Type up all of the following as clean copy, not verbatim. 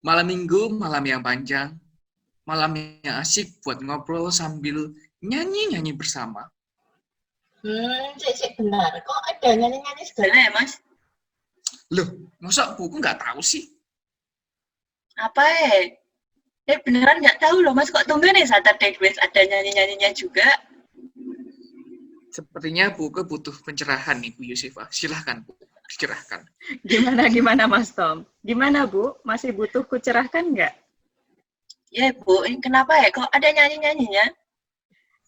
Malam minggu, malam yang panjang, malam yang asik buat ngobrol sambil nyanyi-nyanyi bersama. Cek benar. Kok ada nyanyi-nyanyi segala ya, Mas? Loh, masa buku nggak tahu sih? Apa beneran nggak tahu loh, Mas. Kok tumben nih Saturday Quiz ada nyanyi-nyanyinya juga? Sepertinya buku butuh pencerahan nih, Bu Yusifa. Silahkan, Bu. Dicerahkan. Gimana Mas Tom? Gimana Bu? Masih butuh kucerahkan nggak? Ya Bu, ini kenapa ya? Kok ada nyanyi-nyanyinya?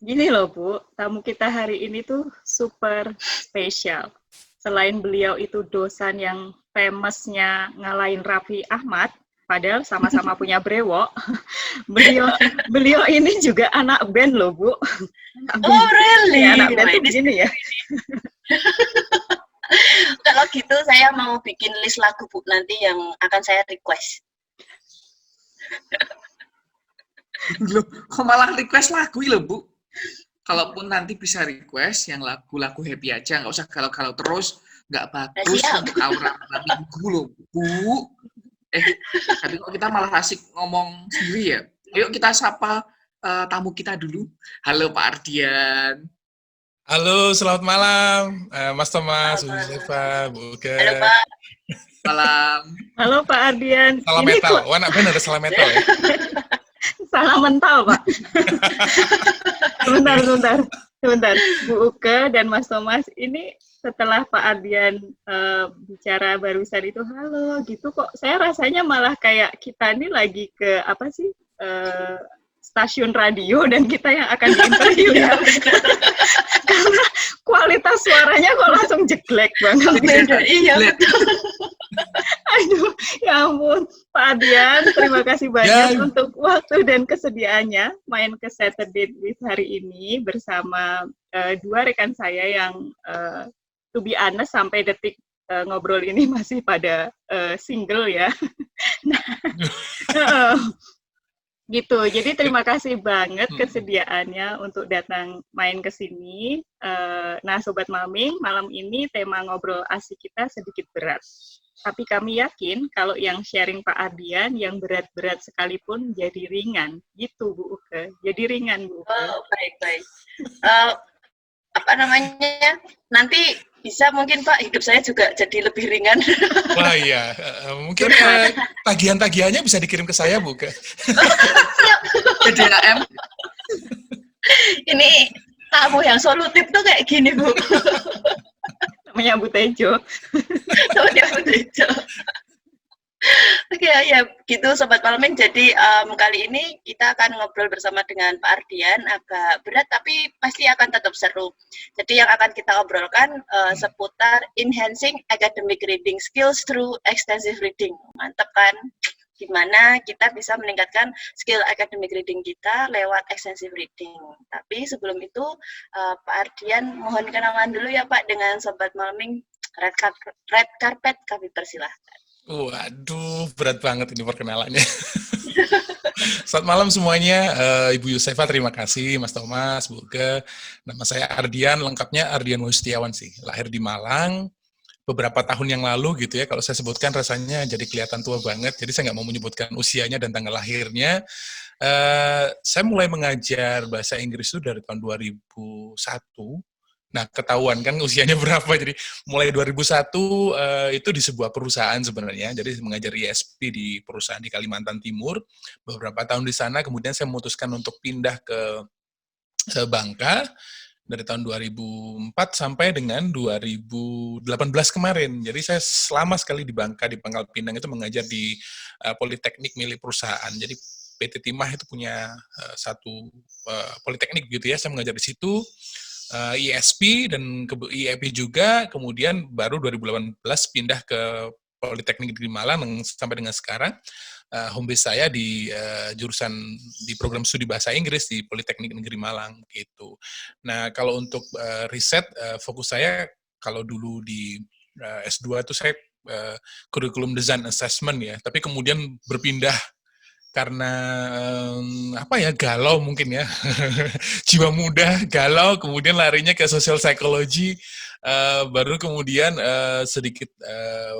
Gini loh Bu, tamu kita hari ini tuh super spesial. Selain beliau itu dosen yang famousnya ngalahin Raffi Ahmad, padahal sama-sama punya brewok, beliau ini juga anak band loh Bu. Oh really? Ya, anak band tuh begini ya. Kalau gitu saya mau bikin list lagu Bu nanti yang akan saya request. Loh, kok malah request lagu loh, Bu? Kalaupun nanti bisa request yang lagu-lagu happy aja, nggak usah kalau terus, nggak bagus untuk aura minggu loh, Bu. Tapi kok kita malah asik ngomong sendiri ya? Ayo kita sapa tamu kita dulu. Halo Pak Ardian. Halo, selamat malam, Mas Thomas, Bu Yusifa, Bu Uke. Halo Pak. Malam. Halo Pak Ardian. Salam ini metal, wah benar ada salam metal ya? Salah mental Pak. Sebentar. Bu Uke dan Mas Thomas, ini setelah Pak Ardian bicara barusan itu, halo gitu kok, saya rasanya malah kayak kita ini lagi ke apa sih, stasiun radio dan kita yang akan diinterview ya. Karena kualitas suaranya kok langsung jeglek banget. Iya betul. Aduh, ya ampun. Pak Ardian, terima kasih banyak untuk waktu dan kesediaannya main ke Saturday Quiz hari ini bersama dua rekan saya yang to be honest sampai detik ngobrol ini masih pada single ya. Nah, gitu. Jadi terima kasih banget kesediaannya untuk datang main ke sini. Nah, Sobat Maming, malam ini tema ngobrol asik kita sedikit berat. Tapi kami yakin kalau yang sharing Pak Ardian yang berat-berat sekalipun jadi ringan. Gitu, Bu Uke. Jadi ringan, Bu Uke. Oh, baik. Apa namanya? Nanti bisa mungkin Pak, hidup saya juga jadi lebih ringan. Wah iya, mungkin tagihan-tagihannya bisa dikirim ke saya, Bu Uke. Ke DHM. Ini tamu yang solutif tuh kayak gini, Bu. Menyambut Tejo. Oke, ya gitu Sobat Palmin. Jadi kali ini kita akan ngobrol bersama dengan Pak Ardian, agak berat tapi pasti akan tetap seru. Jadi yang akan kita obrolkan seputar enhancing academic reading skills through extensive reading. Mantap kan? Gimana kita bisa meningkatkan skill academic reading kita lewat extensive reading. Tapi sebelum itu, Pak Ardian mohon kenalan dulu ya Pak dengan Sobat Malming. Red carpet kami persilahkan. Waduh, berat banget ini perkenalannya. Selamat malam semuanya, Ibu Yusifa terima kasih, Mas Thomas, Bu Uke. Nama saya Ardian, lengkapnya Ardian Wustiawan sih. Lahir di Malang, beberapa tahun yang lalu gitu ya, kalau saya sebutkan rasanya jadi kelihatan tua banget, jadi saya nggak mau menyebutkan usianya dan tanggal lahirnya. Saya mulai mengajar bahasa Inggris itu dari tahun 2001, nah ketahuan kan usianya berapa, jadi mulai 2001 itu di sebuah perusahaan sebenarnya, jadi mengajar ISP di perusahaan di Kalimantan Timur, beberapa tahun di sana, kemudian saya memutuskan untuk pindah ke Bangka, dari tahun 2004 sampai dengan 2018 kemarin. Jadi saya selama sekali di Bangka, di Pangkal Pinang itu mengajar di politeknik milik perusahaan. Jadi PT Timah itu punya satu politeknik gitu ya, saya mengajar di situ, ISP dan ke IEP juga, kemudian baru 2018 pindah ke Politeknik Negeri Malang sampai dengan sekarang. Home base saya di jurusan di program studi bahasa Inggris di Politeknik Negeri Malang gitu. Nah, kalau untuk riset fokus saya kalau dulu di S2 itu saya curriculum design assessment ya, tapi kemudian berpindah karena apa ya, galau mungkin ya. Jiwa muda, galau, kemudian larinya ke social psychology. Baru kemudian sedikit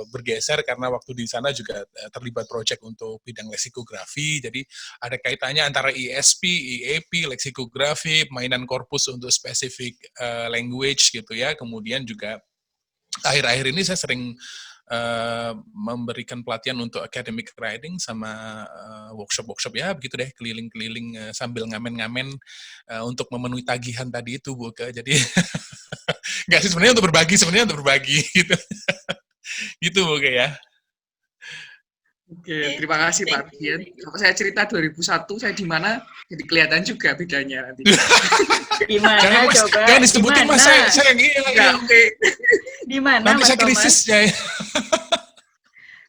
bergeser karena waktu di sana juga terlibat proyek untuk bidang leksikografi, jadi ada kaitannya antara ESP, EAP, leksikografi, mainan korpus untuk spesifik language gitu ya, kemudian juga akhir-akhir ini saya sering memberikan pelatihan untuk academic writing sama workshop-workshop ya begitu deh, keliling-keliling sambil ngamen-ngamen untuk memenuhi tagihan tadi itu Bu Ke. Jadi nggak sih sebenarnya untuk berbagi gitu. Gitu Bu Ke ya. Oke, terima kasih Pak Ardian. Kalau saya cerita 2001 saya di mana, jadi kelihatan juga bedanya nanti. Di mana Jangan, Mas, coba? jangan disebutin Mas, saya yang Oke. Di mana nanti Mas saya Thomas? krisis ya.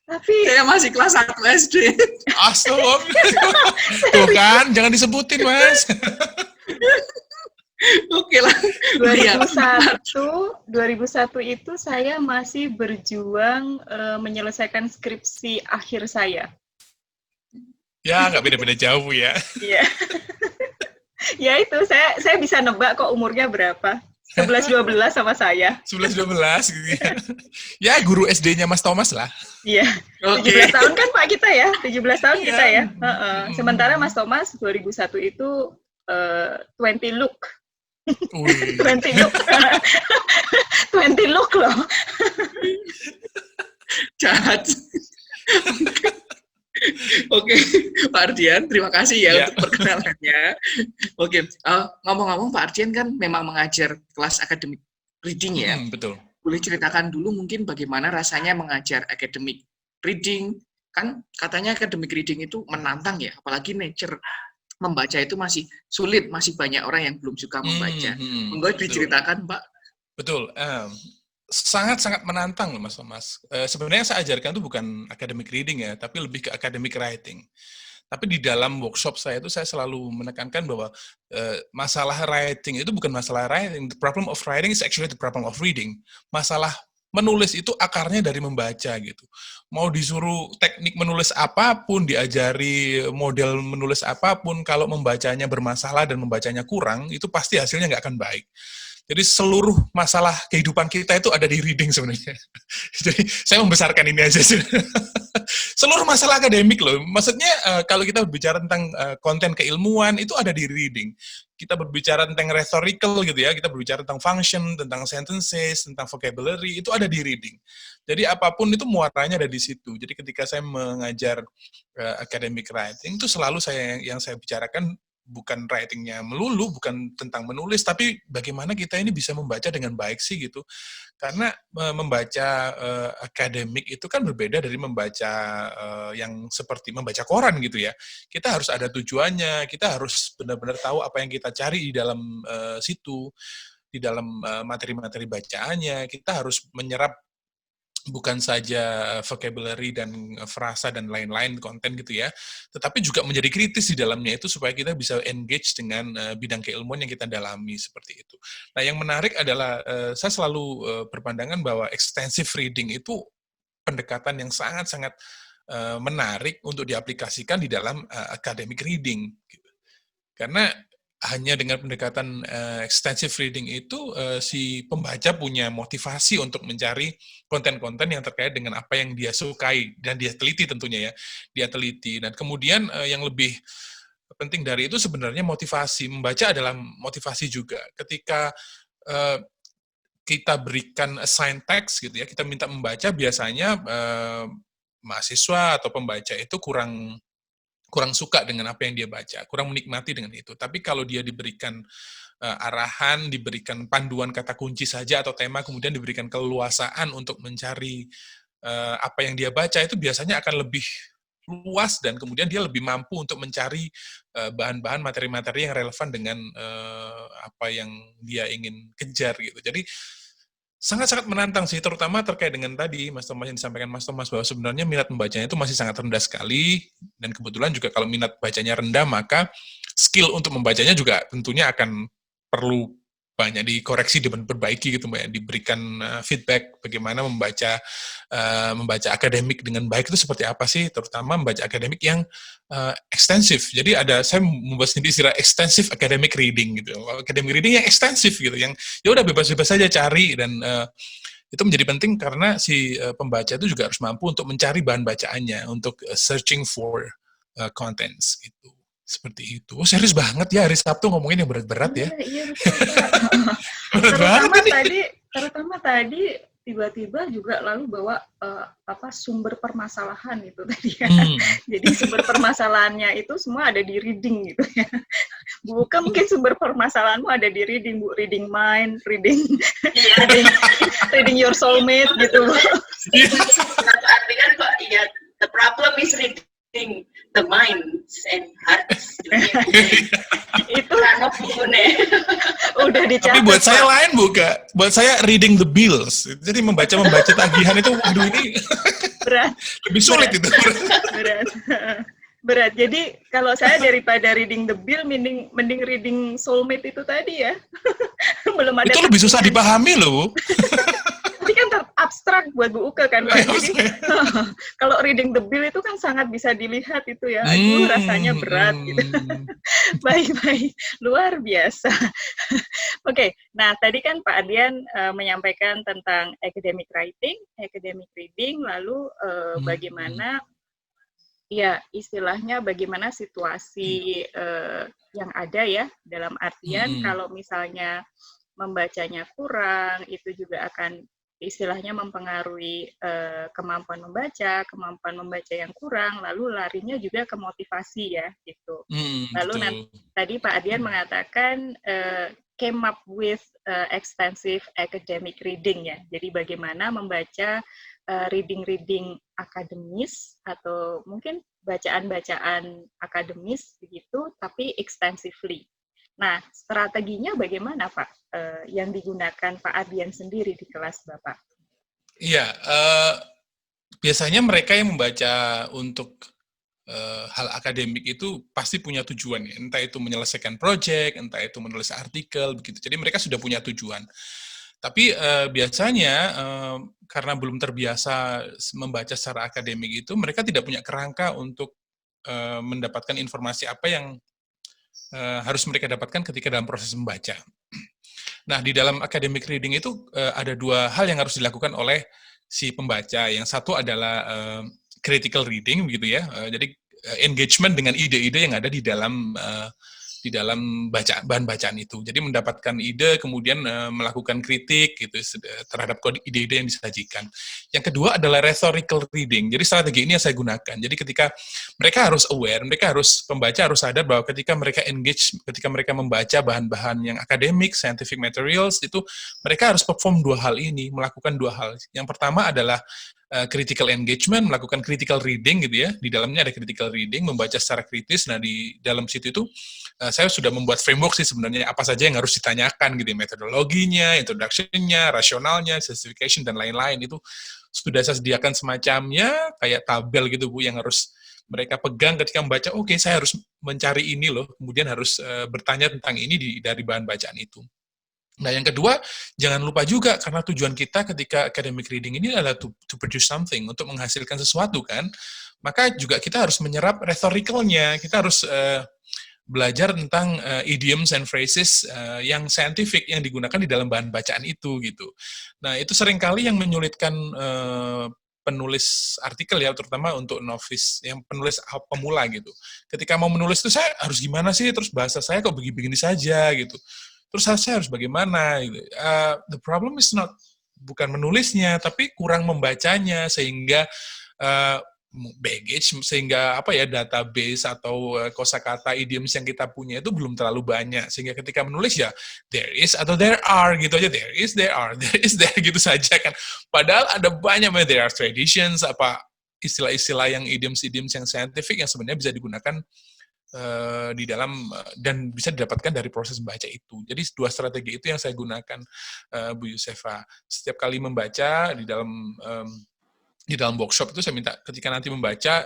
Tapi Saya masih kelas 1 SD. Astagfirullah. Tuh kan, jangan disebutin Mas. Oke lah. 2001 itu saya masih berjuang menyelesaikan skripsi akhir saya. Ya, nggak beda-beda jauh ya. Iya. Ya itu, saya bisa nebak kok umurnya berapa. 11-12 sama saya. 11-12 gitu ya. Ya, guru SD-nya Mas Thomas lah. Iya. Oke. 17 tahun kan Pak kita ya? 17 tahun Iya. kita ya? Sementara Mas Thomas 2001 itu 20 look. Wih. 20 look. 20 look loh. Jahat. Oke, Pak Ardian, terima kasih ya untuk perkenalannya. Oke, ngomong-ngomong Pak Ardian kan memang mengajar kelas academic reading ya. Betul. Boleh ceritakan dulu mungkin bagaimana rasanya mengajar academic reading? Kan katanya academic reading itu menantang ya, apalagi nature membaca itu masih sulit, masih banyak orang yang belum suka membaca. Monggo diceritakan Pak. Betul. Sangat-sangat menantang loh Mas Thomas. Sebenarnya saya ajarkan itu bukan academic reading ya, tapi lebih ke academic writing. Tapi di dalam workshop saya itu saya selalu menekankan bahwa masalah writing itu bukan masalah writing. The problem of writing is actually the problem of reading. Masalah menulis itu akarnya dari membaca gitu. Mau disuruh teknik menulis apapun, diajari model menulis apapun, kalau membacanya bermasalah dan membacanya kurang, itu pasti hasilnya nggak akan baik. Jadi seluruh masalah kehidupan kita itu ada di reading sebenarnya. Jadi saya membesarkan ini aja. Seluruh masalah akademik loh. Maksudnya kalau kita berbicara tentang konten keilmuan itu ada di reading. Kita berbicara tentang rhetorical gitu ya, kita berbicara tentang function, tentang sentences, tentang vocabulary, itu ada di reading. Jadi apapun itu muaranya ada di situ. Jadi ketika saya mengajar academic writing itu selalu yang saya bicarakan bukan writing-nya melulu, bukan tentang menulis, tapi bagaimana kita ini bisa membaca dengan baik sih gitu. Karena membaca akademik itu kan berbeda dari membaca yang seperti membaca koran gitu ya. Kita harus ada tujuannya, kita harus benar-benar tahu apa yang kita cari di dalam situ, di dalam materi-materi bacaannya. Kita harus menyerap bukan saja vocabulary dan frasa dan lain-lain konten gitu ya, tetapi juga menjadi kritis di dalamnya itu supaya kita bisa engage dengan bidang keilmuan yang kita dalami seperti itu. Nah, yang menarik adalah saya selalu berpandangan bahwa extensive reading itu pendekatan yang sangat-sangat menarik untuk diaplikasikan di dalam academic reading. Karena hanya dengan pendekatan extensive reading itu si pembaca punya motivasi untuk mencari konten-konten yang terkait dengan apa yang dia sukai dan dia teliti tentunya ya, dia teliti. Dan kemudian yang lebih penting dari itu sebenarnya motivasi. Membaca adalah motivasi juga. Ketika kita berikan assign text gitu ya, kita minta membaca, biasanya mahasiswa atau pembaca itu kurang suka dengan apa yang dia baca, kurang menikmati dengan itu. Tapi kalau dia diberikan arahan, diberikan panduan kata kunci saja atau tema, kemudian diberikan keleluasaan untuk mencari apa yang dia baca, itu biasanya akan lebih luas dan kemudian dia lebih mampu untuk mencari bahan-bahan materi-materi yang relevan dengan apa yang dia ingin kejar gitu. Jadi sangat-sangat menantang sih, terutama terkait dengan tadi Mas Thomas yang disampaikan Mas Thomas bahwa sebenarnya minat membacanya itu masih sangat rendah sekali, dan kebetulan juga kalau minat bacanya rendah maka skill untuk membacanya juga tentunya akan perlu banyak dikoreksi dan diperbaiki gitu Mbak ya, diberikan feedback bagaimana membaca akademik dengan baik itu seperti apa sih, terutama membaca akademik yang ekstensif. Jadi saya membuat sendiri istilah extensive academic reading gitu. Academic reading yang ekstensif gitu, yang ya udah bebas-bebas saja cari, dan itu menjadi penting karena si pembaca itu juga harus mampu untuk mencari bahan bacaannya, untuk searching for contents gitu. Seperti itu. Oh, serius banget ya hari Sabtu ngomongin yang berat-berat ya. Iya betul Pak. Berat banget Terutama tadi tiba-tiba juga lalu bawa sumber permasalahan itu tadi ya. Jadi sumber permasalahannya itu semua ada di reading gitu ya. Bukan mungkin sumber permasalahanmu ada di reading, Bu. Reading mind, reading your soulmate gitu. Artinya Pak, iya, the problem is reading the minds and hearts. Itu udah dicatat. Tapi buat saya lain bukan. Buat saya reading the bills. Jadi membaca tagihan itu, waduh ini berat. Lebih sulit itu. Berat. Jadi kalau saya daripada reading the bill, mending reading soulmate itu tadi ya. Belum ada. Itu lebih susah dipahami loh. Ini kan abstrak buat Bu Uke kan Pak. Jadi kalau reading the bill itu kan sangat bisa dilihat itu ya. Aduh, rasanya berat gitu. Baik, luar biasa. Oke, nah tadi kan Pak Ardian menyampaikan tentang academic writing, academic reading, lalu bagaimana ya istilahnya bagaimana situasi yang ada ya, dalam artian kalau misalnya membacanya kurang, itu juga akan istilahnya mempengaruhi kemampuan membaca yang kurang, lalu larinya juga ke motivasi ya gitu. Lalu tadi Pak Ardian mengatakan came up with extensive academic reading ya. Jadi bagaimana membaca reading akademis atau mungkin bacaan-bacaan akademis begitu, tapi extensively. Nah, strateginya bagaimana Pak yang digunakan Pak Ardian sendiri di kelas Bapak? Iya, biasanya mereka yang membaca untuk hal akademik itu pasti punya tujuan ya, entah itu menyelesaikan proyek, entah itu menulis artikel, begitu. Jadi mereka sudah punya tujuan. Tapi biasanya karena belum terbiasa membaca secara akademik itu, mereka tidak punya kerangka untuk mendapatkan informasi apa yang harus mereka dapatkan ketika dalam proses membaca. Nah, di dalam academic reading itu ada dua hal yang harus dilakukan oleh si pembaca. Yang satu adalah critical reading, begitu ya. Jadi engagement dengan ide-ide yang ada di dalam bahan bacaan itu. Jadi mendapatkan ide, kemudian melakukan kritik gitu terhadap ide-ide yang disajikan. Yang kedua adalah rhetorical reading. Jadi strategi ini yang saya gunakan. Jadi ketika mereka harus aware, pembaca harus sadar bahwa ketika mereka engage, ketika mereka membaca bahan-bahan yang akademik, scientific materials, itu mereka harus perform dua hal ini, melakukan dua hal. Yang pertama adalah critical engagement, melakukan critical reading gitu ya. Di dalamnya ada critical reading, membaca secara kritis. Nah, di dalam situ itu saya sudah membuat framework sih sebenarnya apa saja yang harus ditanyakan gitu ya, metodologinya, introduction-nya, rasionalnya, justification dan lain-lain itu sudah saya sediakan semacamnya kayak tabel gitu Bu yang harus mereka pegang ketika membaca. Oke, saya harus mencari ini loh, kemudian harus bertanya tentang ini dari bahan bacaan itu. Nah, yang kedua, jangan lupa juga, karena tujuan kita ketika academic reading ini adalah to produce something, untuk menghasilkan sesuatu kan, maka juga kita harus menyerap rhetoricalnya, kita harus belajar tentang idioms and phrases yang scientific, yang digunakan di dalam bahan bacaan itu, gitu. Nah, itu seringkali yang menyulitkan penulis artikel ya, terutama untuk novice, yang penulis pemula gitu. Ketika mau menulis itu, saya harus gimana sih, terus bahasa saya kok begini-begini saja, gitu. Terus saya harus bagaimana? The problem is bukan menulisnya, tapi kurang membacanya sehingga baggage, sehingga database atau kosakata idioms yang kita punya itu belum terlalu banyak, sehingga ketika menulis ya there is atau there are gitu aja, there is, there are, there is, there gitu saja kan. Padahal ada banyak, there are traditions, istilah-istilah yang idioms-idioms yang scientific yang sebenarnya bisa digunakan di dalam dan bisa didapatkan dari proses membaca itu. Jadi dua strategi itu yang saya gunakan, Bu Yusefa. Setiap kali membaca di dalam workshop itu saya minta ketika nanti membaca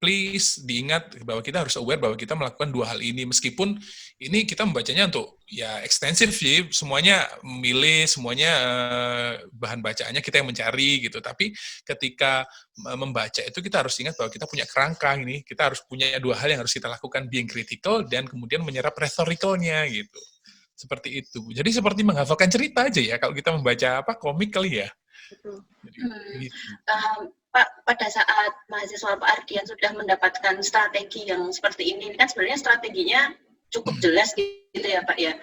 please diingat bahwa kita harus aware bahwa kita melakukan dua hal ini, meskipun ini kita membacanya untuk ya ekstensif sih, semuanya memilih, semuanya bahan bacaannya kita yang mencari gitu, tapi ketika membaca itu kita harus ingat bahwa kita punya kerangka ini, kita harus punya dua hal yang harus kita lakukan, being critical dan kemudian menyerap rhetoricalnya gitu. Seperti itu. Jadi seperti menghafalkan cerita aja ya, kalau kita membaca komik kali ya. Betul. Jadi, gitu. Pak, pada saat mahasiswa Pak Ardian sudah mendapatkan strategi yang seperti ini kan sebenarnya strateginya cukup jelas gitu ya Pak ya.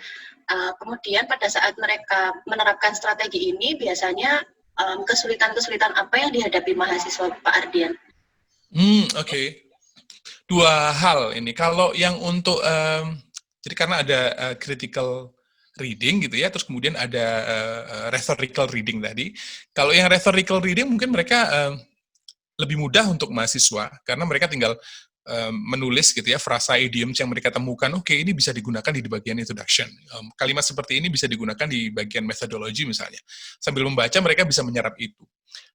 Kemudian pada saat mereka menerapkan strategi ini biasanya kesulitan-kesulitan apa yang dihadapi mahasiswa Pak Ardian? Oke. Dua hal ini. Kalau yang untuk, jadi karena ada critical reading gitu ya, terus kemudian ada rhetorical reading tadi. Kalau yang rhetorical reading mungkin mereka lebih mudah untuk mahasiswa, karena mereka tinggal menulis gitu ya, frasa idioms yang mereka temukan, oke, ini bisa digunakan di bagian introduction. Kalimat seperti ini bisa digunakan di bagian methodology misalnya. Sambil membaca mereka bisa menyerap itu.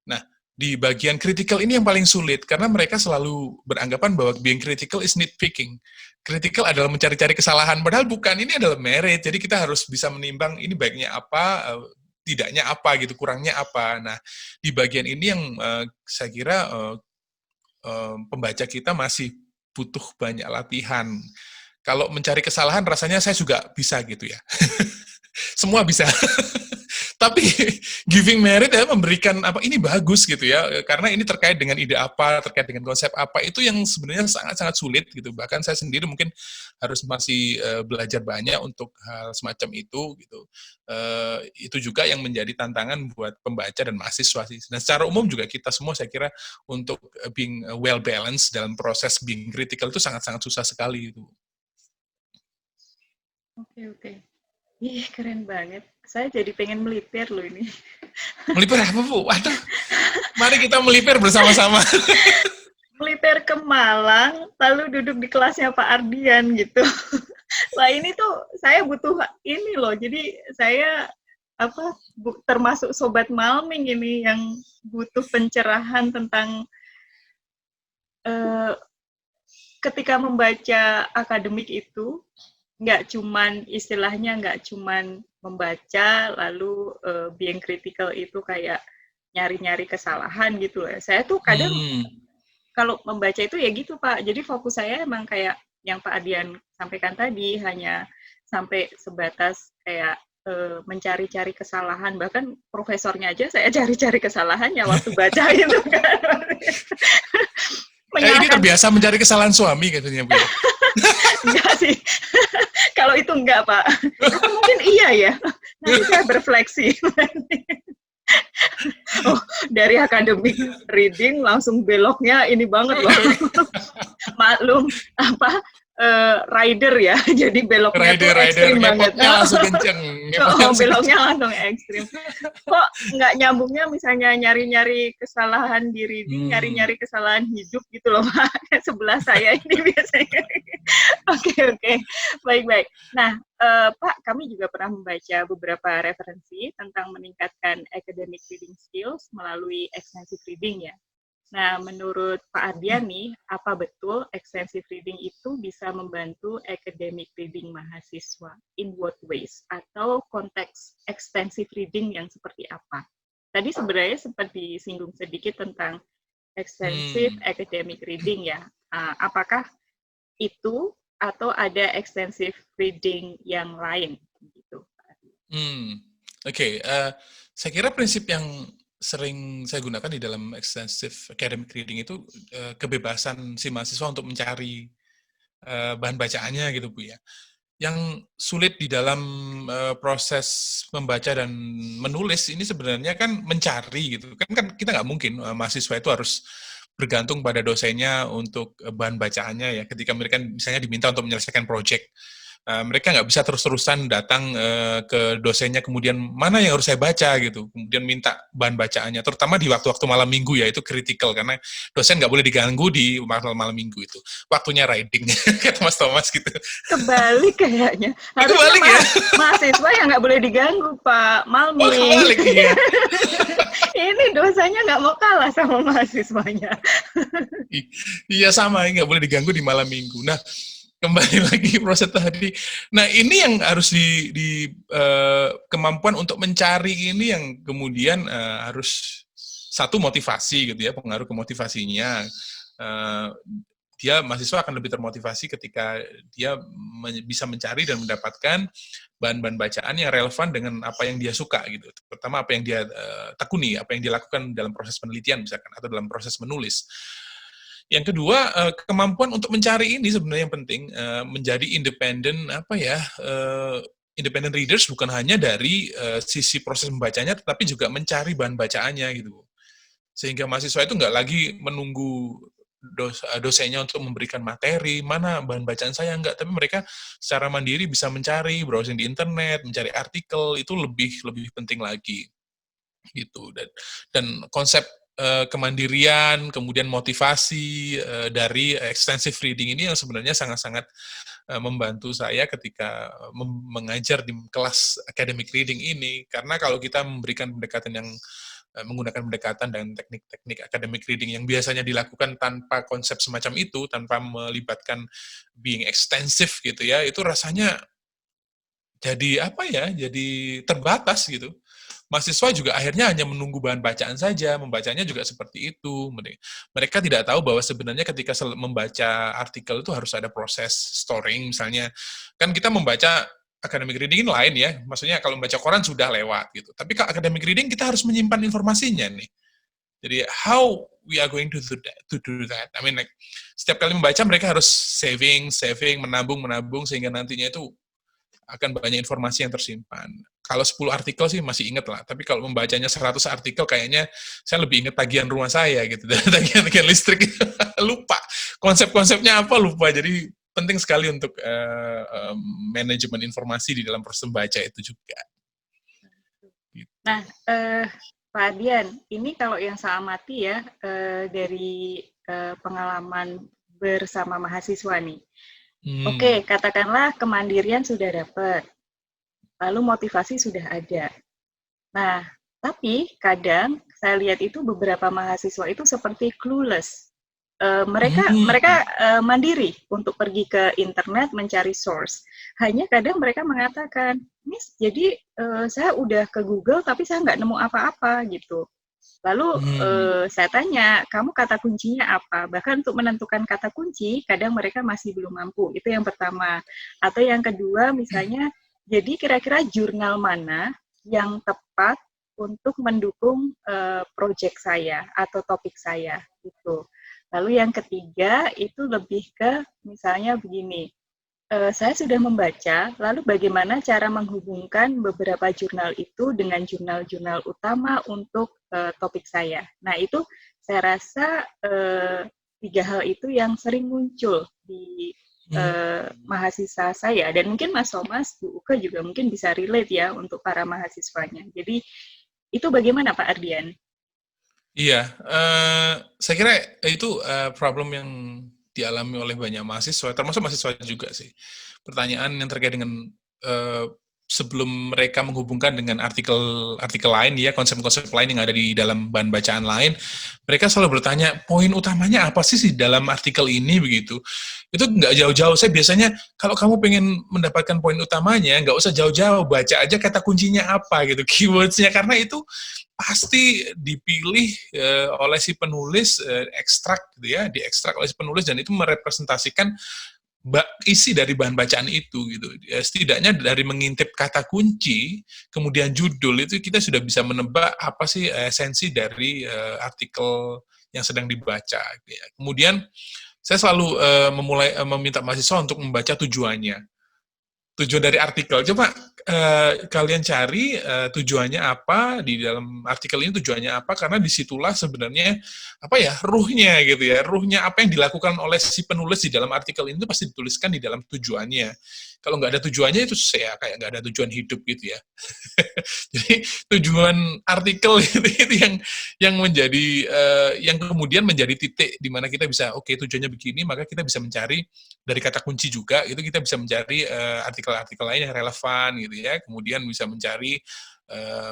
Nah, di bagian critical ini yang paling sulit, karena mereka selalu beranggapan bahwa being critical is nitpicking. Critical adalah mencari-cari kesalahan, padahal bukan, ini adalah merit, jadi kita harus bisa menimbang ini baiknya apa, tidaknya apa gitu, kurangnya apa. Nah, di bagian ini yang saya kira pembaca kita masih butuh banyak latihan. Kalau mencari kesalahan rasanya saya juga bisa gitu ya. Semua bisa. Tapi giving merit ya, memberikan ini bagus gitu ya, karena ini terkait dengan ide apa, terkait dengan konsep apa, itu yang sebenarnya sangat-sangat sulit gitu. Bahkan saya sendiri mungkin harus masih belajar banyak untuk hal semacam itu gitu. Itu juga yang menjadi tantangan buat pembaca dan mahasiswa sih. Dan secara umum juga kita semua saya kira untuk being well balanced dalam proses being critical itu sangat-sangat susah sekali itu. Oke. Ih, keren banget. Saya jadi pengen melipir loh ini. Melipir apa, Bu? Waduh, mari kita melipir bersama-sama. Melipir ke Malang, lalu duduk di kelasnya Pak Ardian gitu. Wah, ini tuh saya butuh ini loh. Jadi saya termasuk sobat Malming ini yang butuh pencerahan tentang ketika membaca akademik itu nggak cuman membaca lalu being critical itu kayak nyari-nyari kesalahan gitu loh. Saya tuh kadang kalau membaca itu ya gitu Pak. Jadi fokus saya emang kayak yang Pak Ardian sampaikan tadi, hanya sampai sebatas kayak mencari-cari kesalahan. Bahkan profesornya aja saya cari-cari kesalahannya waktu baca itu kan. Ini terbiasa mencari kesalahan suami katanya Bu. Enggak sih. Kalau itu enggak, Pak. Atau mungkin iya ya. Nanti saya berfleksi. Oh, dari academic reading langsung beloknya ini banget loh. Maklum, rider ya. Jadi beloknya tuh ekstrim banget. Langsung kenceng. Beloknya langsung ekstrim. Kok nggak nyambungnya misalnya nyari-nyari kesalahan di reading, nyari-nyari kesalahan hidup gitu loh, Pak. Sebelah saya ini biasanya. Oke. Baik. Nah, Pak, kami juga pernah membaca beberapa referensi tentang meningkatkan academic reading skills melalui extensive reading ya. Nah, menurut Pak Ardian nih, apa betul extensive reading itu bisa membantu academic reading mahasiswa? In what ways? Atau konteks extensive reading yang seperti apa? Tadi sebenarnya sempat disinggung sedikit tentang extensive academic reading ya. Apakah itu atau ada extensive reading yang lain? Gitu. Oke. Saya kira prinsip yang sering saya gunakan di dalam extensive academic reading itu kebebasan si mahasiswa untuk mencari bahan bacaannya gitu Bu ya. Yang sulit di dalam proses membaca dan menulis ini sebenarnya kan mencari gitu. Kan kita nggak mungkin mahasiswa itu harus bergantung pada dosennya untuk bahan bacaannya ya. Ketika mereka misalnya diminta untuk menyelesaikan project. mereka nggak bisa terus-terusan datang ke dosennya kemudian mana yang harus saya baca gitu, kemudian minta bahan bacaannya, terutama di waktu-waktu malam minggu ya, itu kritikal karena dosen nggak boleh diganggu di malam minggu itu, waktunya writing, kata Mas Thomas gitu. Kebalik kayaknya. Harusnya kebalik ya? Mahasiswa yang nggak boleh diganggu, Pak Malmi. Oh, kebalik ya. Ini dosanya nggak mau kalah sama mahasiswanya. Iya sama, nggak boleh diganggu di malam minggu. Nah, kembali lagi proses tadi. Nah, ini yang harus kemampuan untuk mencari ini yang kemudian harus satu motivasi gitu ya, pengaruh ke motivasinya. Dia mahasiswa akan lebih termotivasi ketika dia bisa mencari dan mendapatkan bahan-bahan bacaan yang relevan dengan apa yang dia suka gitu. Pertama apa yang dia tekuni, apa yang dia lakukan dalam proses penelitian misalkan atau dalam proses menulis. Yang kedua, kemampuan untuk mencari ini sebenarnya yang penting, menjadi independen independent readers bukan hanya dari sisi proses membacanya, tetapi juga mencari bahan bacaannya gitu. Sehingga mahasiswa itu nggak lagi menunggu dosennya untuk memberikan materi, mana bahan bacaan saya enggak, tapi mereka secara mandiri bisa mencari, browsing di internet, mencari artikel, itu lebih penting lagi gitu. Dan konsep kemandirian, kemudian motivasi dari extensive reading ini yang sebenarnya sangat-sangat membantu saya ketika mengajar di kelas academic reading ini, karena kalau kita memberikan pendekatan yang menggunakan pendekatan dan teknik-teknik academic reading yang biasanya dilakukan tanpa konsep semacam itu, tanpa melibatkan being extensive gitu ya, itu rasanya jadi jadi terbatas gitu. Mahasiswa juga akhirnya hanya menunggu bahan bacaan saja, membacanya juga seperti itu. Mereka tidak tahu bahwa sebenarnya ketika membaca artikel itu harus ada proses storing misalnya. Kan kita membaca academic reading lain ya, maksudnya kalau membaca koran sudah lewat gitu. Tapi kalau academic reading kita harus menyimpan informasinya nih. Jadi how we are going to do that? I mean, like, setiap kali membaca mereka harus saving, menabung sehingga nantinya itu akan banyak informasi yang tersimpan. Kalau 10 artikel sih masih inget lah, tapi kalau membacanya 100 artikel kayaknya saya lebih inget tagihan rumah saya gitu, tagihan listrik, lupa. Konsep-konsepnya apa lupa, jadi penting sekali untuk manajemen informasi di dalam proses membaca itu juga. Nah, Pak Ardian, ini kalau yang saya amati ya, dari pengalaman bersama mahasiswa nih, Oke, katakanlah kemandirian sudah dapat, lalu motivasi sudah ada. Nah, tapi kadang saya lihat itu beberapa mahasiswa itu seperti clueless. Mereka mandiri untuk pergi ke internet mencari source. Hanya kadang mereka mengatakan, Miss, jadi saya udah ke Google tapi saya nggak nemu apa-apa gitu. Lalu saya tanya, kamu kata kuncinya apa? Bahkan untuk menentukan kata kunci, kadang mereka masih belum mampu. Itu yang pertama. Atau yang kedua, misalnya, jadi kira-kira jurnal mana yang tepat untuk mendukung proyek saya atau topik saya gitu. Lalu yang ketiga itu lebih ke misalnya begini. Saya sudah membaca, lalu bagaimana cara menghubungkan beberapa jurnal itu dengan jurnal-jurnal utama untuk topik saya. Nah, itu saya rasa 3 hal itu yang sering muncul di mahasiswa saya. Dan mungkin Mas Thomas, Bu Uke juga mungkin bisa relate ya untuk para mahasiswanya. Jadi, itu bagaimana Pak Ardian? Iya, saya kira itu problem yang dialami oleh banyak mahasiswa, termasuk mahasiswa juga sih. Pertanyaan yang terkait dengan sebelum mereka menghubungkan dengan artikel lain ya, konsep-konsep lain yang ada di dalam bahan bacaan lain, mereka selalu bertanya, poin utamanya apa sih di dalam artikel ini begitu. Itu nggak jauh-jauh. Saya biasanya, kalau kamu pengen mendapatkan poin utamanya, nggak usah jauh-jauh, baca aja kata kuncinya apa gitu, keywords-nya, karena itu pasti dipilih oleh si penulis, ekstrak gitu ya, diekstrak oleh si penulis, dan itu merepresentasikan isi dari bahan bacaan itu gitu. Ya, setidaknya dari mengintip kata kunci, kemudian judul itu kita sudah bisa menebak apa sih esensi dari artikel yang sedang dibaca. Ya. Kemudian saya selalu meminta mahasiswa untuk membaca tujuannya. tujuan dari artikel. Coba kalian cari tujuannya apa di dalam artikel ini, tujuannya apa, karena disitulah sebenarnya apa ya, ruhnya gitu ya, ruhnya apa yang dilakukan oleh si penulis di dalam artikel ini pasti dituliskan di dalam tujuannya. Kalau nggak ada tujuannya itu saya kayak nggak ada tujuan hidup gitu ya. Jadi tujuan artikel itu yang menjadi yang kemudian menjadi titik di mana kita bisa oke, tujuannya begini, maka kita bisa mencari dari kata kunci juga itu kita bisa mencari artikel-artikel lain yang relevan gitu ya, kemudian bisa mencari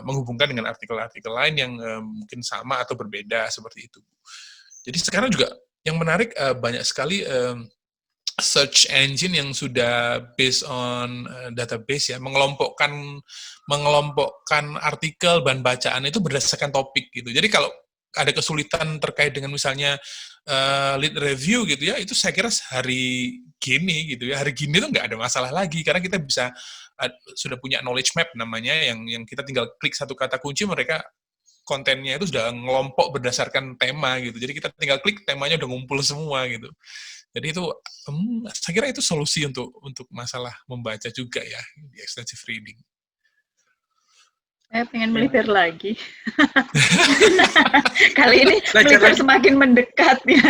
menghubungkan dengan artikel-artikel lain yang mungkin sama atau berbeda seperti itu. Jadi sekarang juga yang menarik banyak sekali search engine yang sudah based on database ya, mengelompokkan artikel bahan bacaan itu berdasarkan topik gitu. Jadi kalau ada kesulitan terkait dengan misalnya lead review gitu ya, itu saya kira hari gini gitu ya, hari gini tuh nggak ada masalah lagi karena kita bisa sudah punya knowledge map namanya yang kita tinggal klik satu kata kunci, mereka kontennya itu sudah ngelompok berdasarkan tema gitu. Jadi kita tinggal klik, temanya udah ngumpul semua gitu. Jadi itu saya kira itu solusi untuk masalah membaca juga ya di extensive reading. Saya pengen melipir lagi. Kali ini melipir semakin mendekat ya.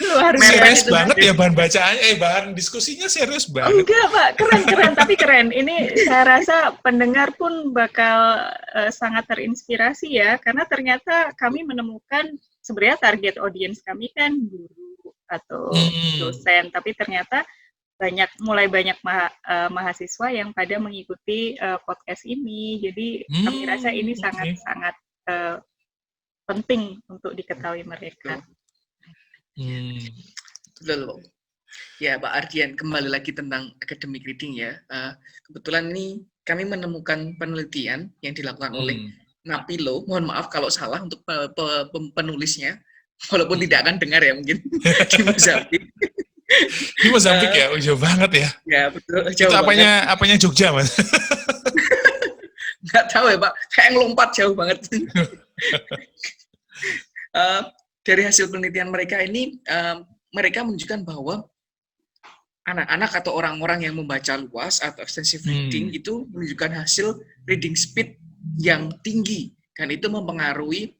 Luar biasa. Serius banget ya bahan bacaannya, bahan diskusinya serius banget. Enggak Pak, keren, tapi keren. Ini saya rasa pendengar pun bakal sangat terinspirasi ya, karena ternyata kami menemukan sebenarnya target audience kami kan guru atau dosen, tapi ternyata mulai banyak mahasiswa yang pada mengikuti podcast ini. Jadi kami rasa ini sangat penting untuk diketahui mereka. Betul. Ya, Pak Ardian, kembali lagi tentang academic reading ya. Kebetulan ini kami menemukan penelitian yang dilakukan oleh Napilo. Mohon maaf kalau salah untuk penulisnya, walaupun tidak akan dengar ya mungkin di Mozambik. Di Mozambik ya, jauh banget ya. Ya betul. Itu apanya Jogja Mas? Nggak tahu ya Pak, kayak ngelompat jauh banget. Dari hasil penelitian mereka ini, mereka menunjukkan bahwa anak-anak atau orang-orang yang membaca luas atau extensive reading itu menunjukkan hasil reading speed yang tinggi, dan itu mempengaruhi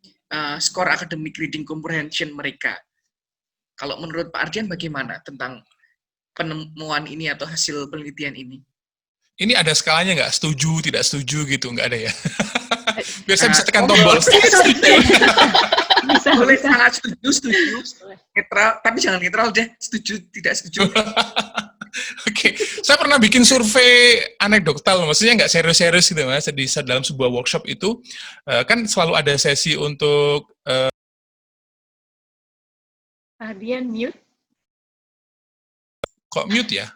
skor academic reading comprehension mereka. Kalau menurut Pak Ardian bagaimana tentang penemuan ini atau hasil penelitian ini? Ini ada skalanya nggak? Setuju, tidak setuju gitu? Nggak ada ya? Biasanya bisa tekan tombol. Bisa, boleh sangat setuju. Netral, tapi jangan netral deh. Setuju, tidak setuju. Oke, saya pernah bikin survei anekdotal, maksudnya nggak serius-serius gitu Mas. Di dalam sebuah workshop itu, kan selalu ada sesi untuk Ardian mute. Kok mute ya?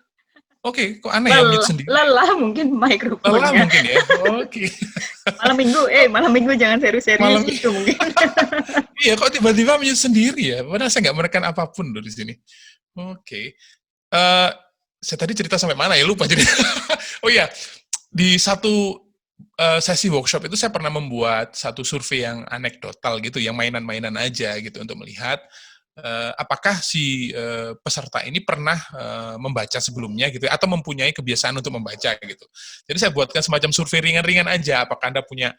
Oke, kok aneh ya mute sendiri? Lelah mungkin mikrofonnya. Lelah mungkin ya? Oke. Malam minggu jangan serius-serius itu mungkin. Iya, kok tiba-tiba mute sendiri ya? Padahal saya nggak menekan apapun loh di sini. Oke. Saya tadi cerita sampai mana ya? Lupa jadi. Oh iya, di satu sesi workshop itu saya pernah membuat satu survei yang anekdotal gitu, yang mainan-mainan aja gitu untuk melihat apakah si peserta ini pernah membaca sebelumnya gitu atau mempunyai kebiasaan untuk membaca gitu. Jadi saya buatkan semacam survei ringan-ringan aja, apakah Anda punya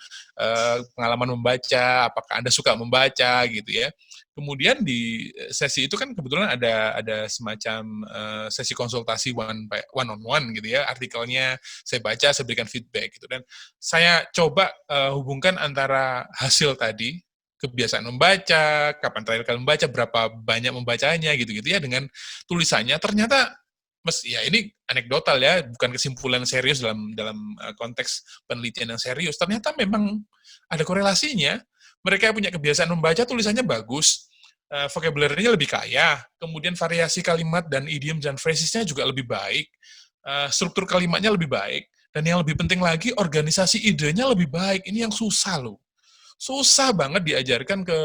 pengalaman membaca, apakah Anda suka membaca gitu ya. Kemudian di sesi itu kan kebetulan ada semacam sesi konsultasi one on one gitu ya, artikelnya saya baca, saya berikan feedback gitu, dan saya coba hubungkan antara hasil tadi, kebiasaan membaca, kapan terakhir kali membaca, berapa banyak membacanya gitu-gitu ya, dengan tulisannya. Ternyata ya ini anekdotal ya, bukan kesimpulan serius dalam konteks penelitian yang serius. Ternyata memang ada korelasinya. Mereka punya kebiasaan membaca, tulisannya bagus, vocabulary-nya lebih kaya, kemudian variasi kalimat dan idiom dan phrasesnya juga lebih baik, struktur kalimatnya lebih baik, dan yang lebih penting lagi, organisasi idenya lebih baik. Ini yang susah loh. Susah banget diajarkan ke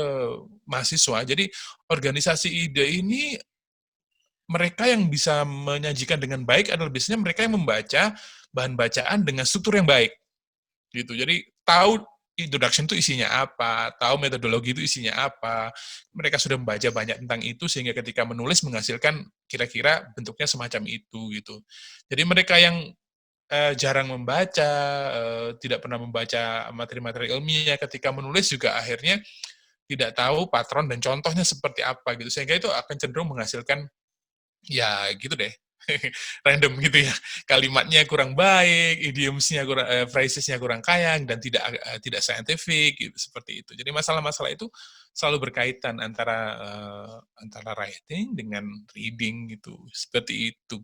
mahasiswa. Jadi organisasi ide ini mereka yang bisa menyajikan dengan baik adalah biasanya mereka yang membaca bahan bacaan dengan struktur yang baik. Gitu. Jadi tahu introduction itu isinya apa, tahu metodologi itu isinya apa. Mereka sudah membaca banyak tentang itu sehingga ketika menulis menghasilkan kira-kira bentuknya semacam itu gitu. Jadi mereka yang jarang membaca, tidak pernah membaca materi-materi ilmiah, ketika menulis juga akhirnya tidak tahu patron dan contohnya seperti apa gitu. Sehingga itu akan cenderung menghasilkan ya gitu deh. Random gitu ya, kalimatnya kurang baik, idiomsnya kurang, phrasesnya kurang kaya dan tidak scientific gitu, seperti itu. Jadi masalah-masalah itu selalu berkaitan antara writing dengan reading gitu, seperti itu.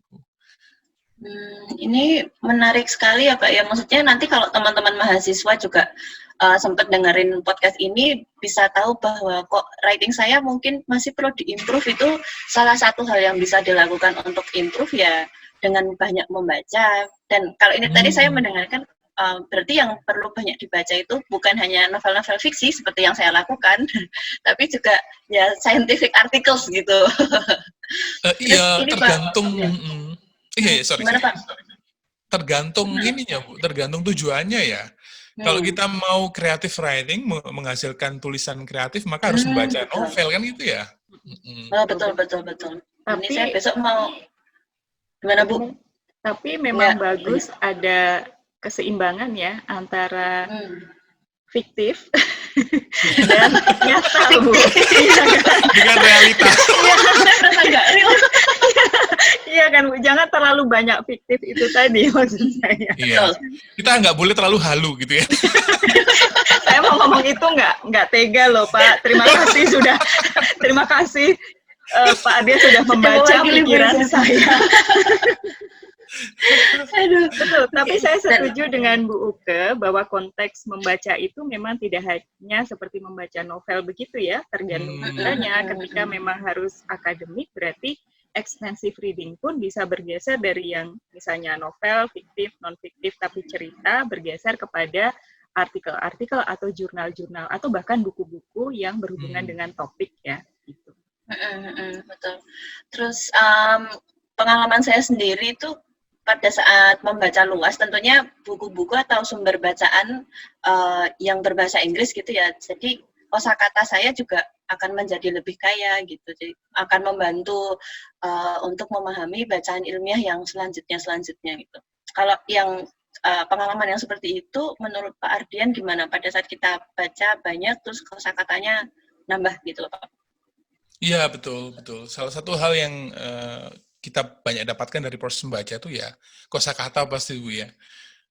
Ini menarik sekali ya Pak ya. Maksudnya nanti kalau teman-teman mahasiswa juga sempat dengerin podcast ini bisa tahu bahwa kok writing saya mungkin masih perlu diimprove. Itu salah satu hal yang bisa dilakukan untuk improve ya dengan banyak membaca. Dan kalau ini tadi saya mendengarkan berarti yang perlu banyak dibaca itu bukan hanya novel-novel fiksi seperti yang saya lakukan, tapi juga ya scientific articles gitu. Iya, tergantung. Sorry. Gimana, Pak? Tergantung ininya, Bu. Tergantung tujuannya ya. Kalau kita mau creative writing, menghasilkan tulisan kreatif, maka harus membaca novel, kan gitu ya? Betul. Tapi, ini saya besok mau... Gimana, Bu? Tapi memang bagus ada keseimbangan ya antara fiktif dan nyata, Bu. Dengan realitas. Merasa nggak real. Iya kan, Bu. Jangan terlalu banyak fiktif itu tadi maksud saya. Iya. Kita nggak boleh terlalu halu gitu ya. Saya mau ngomong itu nggak tega loh, Pak. Terima kasih Pak Ardian sudah membaca pikiran saya. Betul, tapi saya setuju dengan Bu Uke bahwa konteks membaca itu memang tidak hanya seperti membaca novel begitu ya, tergantung maknanya. Ketika memang harus akademik, berarti extensive reading pun bisa bergeser dari yang misalnya novel, fiktif, non-fiktif, tapi cerita, bergeser kepada artikel-artikel atau jurnal-jurnal, atau bahkan buku-buku yang berhubungan dengan topik ya. Gitu. Betul. Terus pengalaman saya sendiri itu pada saat membaca luas, tentunya buku-buku atau sumber bacaan yang berbahasa Inggris gitu ya. Jadi kosakata saya juga akan menjadi lebih kaya gitu. Jadi akan membantu untuk memahami bacaan ilmiah yang selanjutnya gitu. Kalau yang pengalaman yang seperti itu, menurut Pak Ardian gimana? Pada saat kita baca banyak, terus kosakatanya nambah gitu loh, Pak. Iya, betul. Salah satu hal yang kita banyak dapatkan dari proses membaca itu ya kosakata pasti, Bu ya.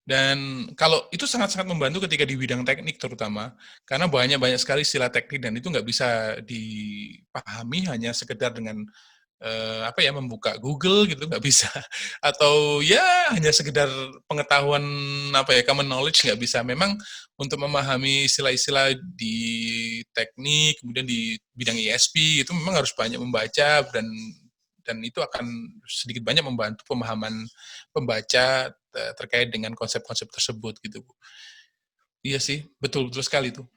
Dan kalau itu sangat-sangat membantu ketika di bidang teknik terutama, karena banyak sekali istilah teknik dan itu nggak bisa dipahami hanya sekedar dengan membuka Google gitu, nggak bisa. Atau ya hanya sekedar pengetahuan common knowledge, nggak bisa. Memang untuk memahami istilah-istilah di teknik, kemudian di bidang ISP, itu memang harus banyak membaca dan itu akan sedikit banyak membantu pemahaman pembaca terkait dengan konsep-konsep tersebut gitu, Bu. Iya sih, betul sekali tuh.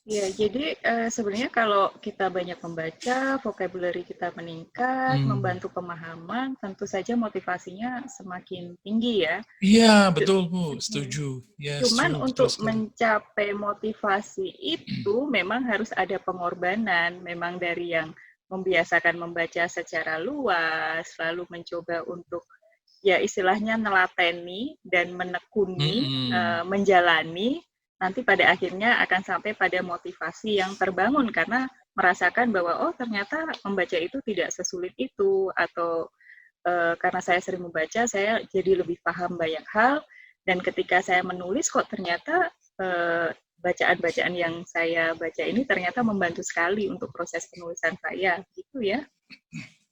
Ya, jadi sebenarnya kalau kita banyak membaca, vocabulary kita meningkat, membantu pemahaman, tentu saja motivasinya semakin tinggi ya. Iya, betul Bu, setuju. Yes, cuman untuk mencapai motivasi itu memang harus ada pengorbanan, memang dari yang membiasakan membaca secara luas, lalu mencoba untuk ya istilahnya nelateni dan menekuni, menjalani, nanti pada akhirnya akan sampai pada motivasi yang terbangun karena merasakan bahwa oh ternyata membaca itu tidak sesulit itu, atau karena saya sering membaca saya jadi lebih paham banyak hal, dan ketika saya menulis kok ternyata bacaan-bacaan yang saya baca ini ternyata membantu sekali untuk proses penulisan saya, gitu ya.